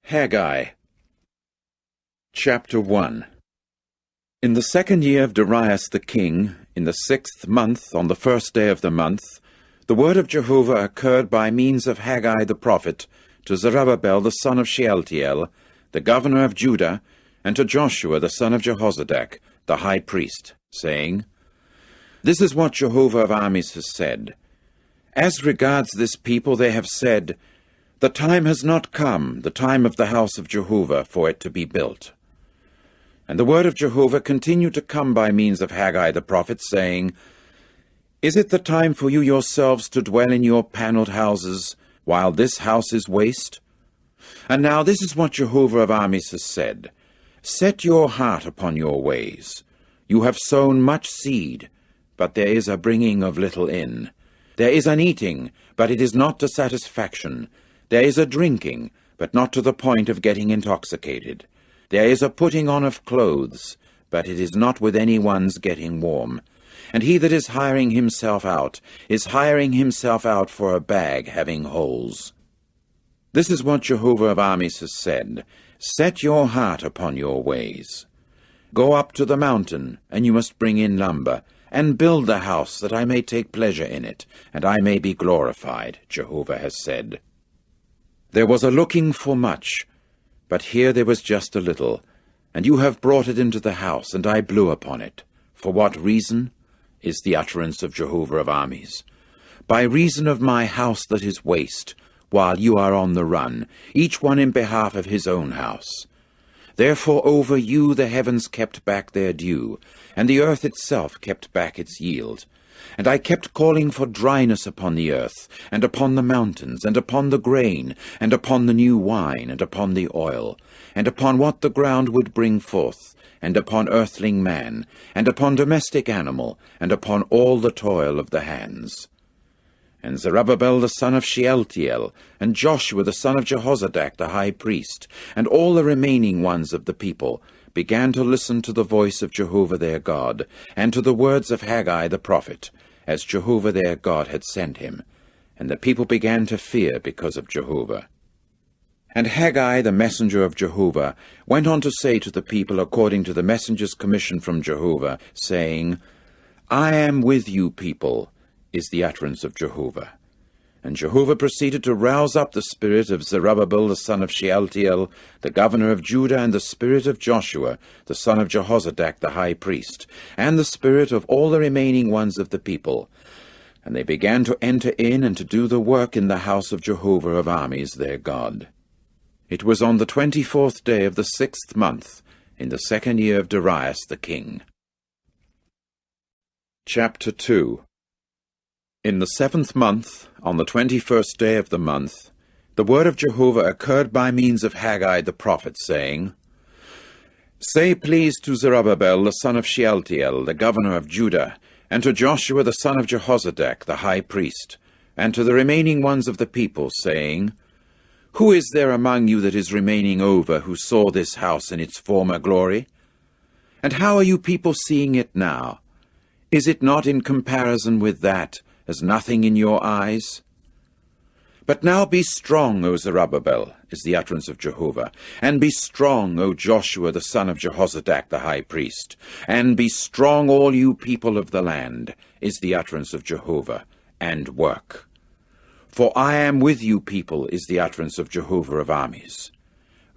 Haggai. Chapter 1. In the 2nd year of Darius the king, in the 6th month, on the 1st day of the month, the word of Jehovah occurred by means of Haggai the prophet to Zerubbabel the son of Shealtiel, the governor of Judah, and to Joshua the son of Jehozadak, the high priest, saying, This is what Jehovah of armies has said. As regards this people they have said, The time has not come, the time of the house of Jehovah, for it to be built. And the word of Jehovah continued to come by means of Haggai the prophet, saying, Is it the time for you yourselves to dwell in your paneled houses, while this house is waste? And now this is what Jehovah of armies has said, Set your heart upon your ways. You have sown much seed, but there is a bringing of little in. There is an eating, but it is not to satisfaction. There is a drinking, but not to the point of getting intoxicated. There is a putting on of clothes, but it is not with anyone's getting warm. And he that is hiring himself out is hiring himself out for a bag having holes. This is what Jehovah of armies has said, Set your heart upon your ways. Go up to the mountain, and you must bring in lumber, and build the house, that I may take pleasure in it, and I may be glorified, Jehovah has said. There was a looking for much, but here there was just a little, and you have brought it into the house, and I blew upon it. For what reason? Is the utterance of Jehovah of armies. By reason of my house that is waste, while you are on the run, each one in behalf of his own house. Therefore over you the heavens kept back their dew, and the earth itself kept back its yield. And I kept calling for dryness upon the earth, and upon the mountains, and upon the grain, and upon the new wine, and upon the oil, and upon what the ground would bring forth, and upon earthling man, and upon domestic animal, and upon all the toil of the hands. And Zerubbabel the son of Shealtiel, and Joshua the son of Jehozadak the high priest, and all the remaining ones of the people, began to listen to the voice of Jehovah their God, and to the words of Haggai the prophet, as Jehovah their God had sent him. And the people began to fear because of Jehovah. And Haggai the messenger of Jehovah went on to say to the people according to the messenger's commission from Jehovah, saying, I am with you, people, is the utterance of Jehovah. And Jehovah proceeded to rouse up the spirit of Zerubbabel the son of Shealtiel, the governor of Judah, and the spirit of Joshua the son of Jehozadak the high priest, and the spirit of all the remaining ones of the people. And they began to enter in and to do the work in the house of Jehovah of armies their God. It was on the 24th day of the 6th month, in the 2nd year of Darius the king. Chapter 2. In the 7th month, on the 21st day of the month, the word of Jehovah occurred by means of Haggai the prophet, saying, Say please to Zerubbabel the son of Shealtiel, the governor of Judah, and to Joshua the son of Jehozadak, the high priest, and to the remaining ones of the people, saying, Who is there among you that is remaining over, who saw this house in its former glory? And how are you people seeing it now? Is it not in comparison with that, as nothing in your eyes? But now be strong, O Zerubbabel, is the utterance of Jehovah, and be strong, O Joshua the son of Jehozadak the high priest, and be strong, all you people of the land, is the utterance of Jehovah, and work. For I am with you, people, is the utterance of Jehovah of armies.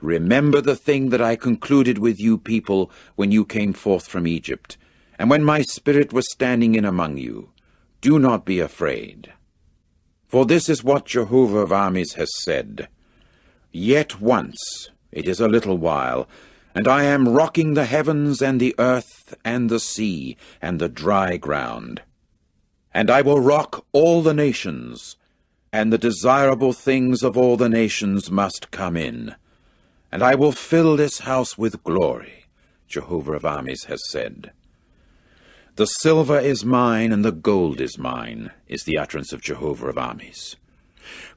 Remember the thing that I concluded with you, people, when you came forth from Egypt, and when my spirit was standing in among you. Do not be afraid. For this is what Jehovah of armies has said, Yet once, it is a little while, and I am rocking the heavens and the earth and the sea and the dry ground. And I will rock all the nations, and the desirable things of all the nations must come in. And I will fill this house with glory, Jehovah of armies has said. The silver is mine, and the gold is mine, is the utterance of Jehovah of armies.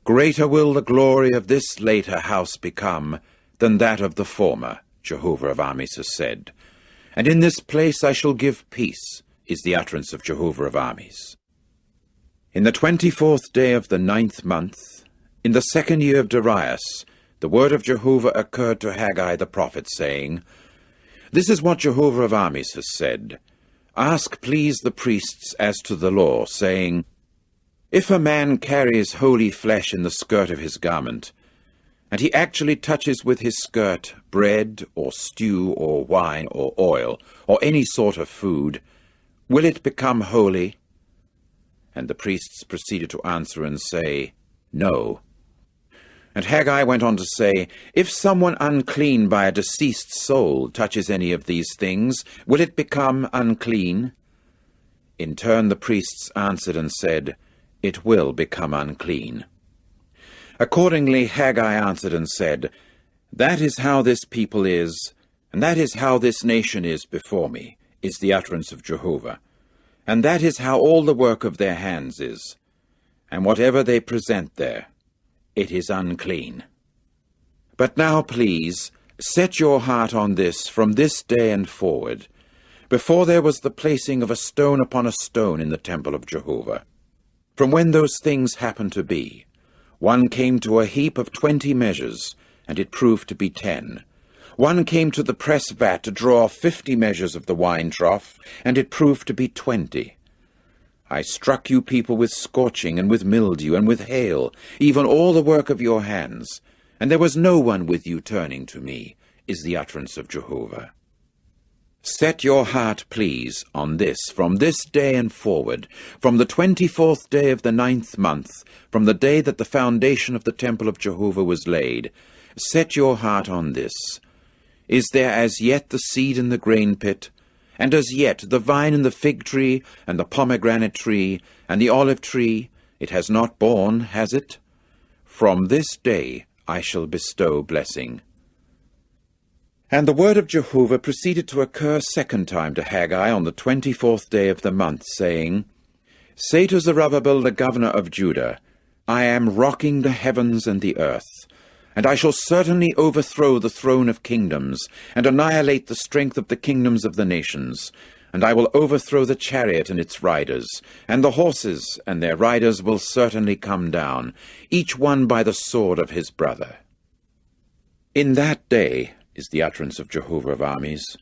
Greater will the glory of this later house become than that of the former, Jehovah of armies has said. And in this place I shall give peace, is the utterance of Jehovah of armies. In the 24th day of the 9th month, in the 2nd year of Darius, the word of Jehovah occurred to Haggai the prophet, saying, This is what Jehovah of armies has said. Ask, please, the priests as to the law, saying, If a man carries holy flesh in the skirt of his garment, and he actually touches with his skirt bread or stew or wine or oil or any sort of food, will it become holy? And the priests proceeded to answer and say, No. And Haggai went on to say, If someone unclean by a deceased soul touches any of these things, will it become unclean? In turn the priests answered and said, It will become unclean. Accordingly Haggai answered and said, That is how this people is, and that is how this nation is before me, is the utterance of Jehovah. And that is how all the work of their hands is. And whatever they present there, it is unclean. But now, please, set your heart on this from this day and forward, before there was the placing of a stone upon a stone in the temple of Jehovah. From when those things happened to be, one came to a heap of 20 measures, and it proved to be 10. One came to the press vat to draw 50 measures of the wine trough, and it proved to be 20. I struck you people with scorching, and with mildew, and with hail, even all the work of your hands, and there was no one with you turning to me, is the utterance of Jehovah. Set your heart, please, on this, from this day and forward, from the 24th day of the 9th month, from the day that the foundation of the temple of Jehovah was laid. Set your heart on this. Is there as yet the seed in the grain pit, and as yet the vine and the fig tree, and the pomegranate tree, and the olive tree? It has not borne, has it? From this day I shall bestow blessing. And the word of Jehovah proceeded to occur a second time to Haggai on the 24th day of the month, saying, Say to Zerubbabel the governor of Judah, I am rocking the heavens and the earth, and I shall certainly overthrow the throne of kingdoms, and annihilate the strength of the kingdoms of the nations. And I will overthrow the chariot and its riders, and the horses and their riders will certainly come down, each one by the sword of his brother. In that day, is the utterance of Jehovah of armies,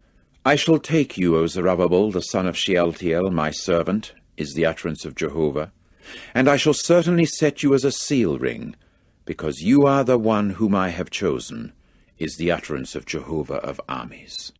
I shall take you, O Zerubbabel, the son of Shealtiel, my servant, is the utterance of Jehovah, and I shall certainly set you as a seal ring, because you are the one whom I have chosen, is the utterance of Jehovah of armies.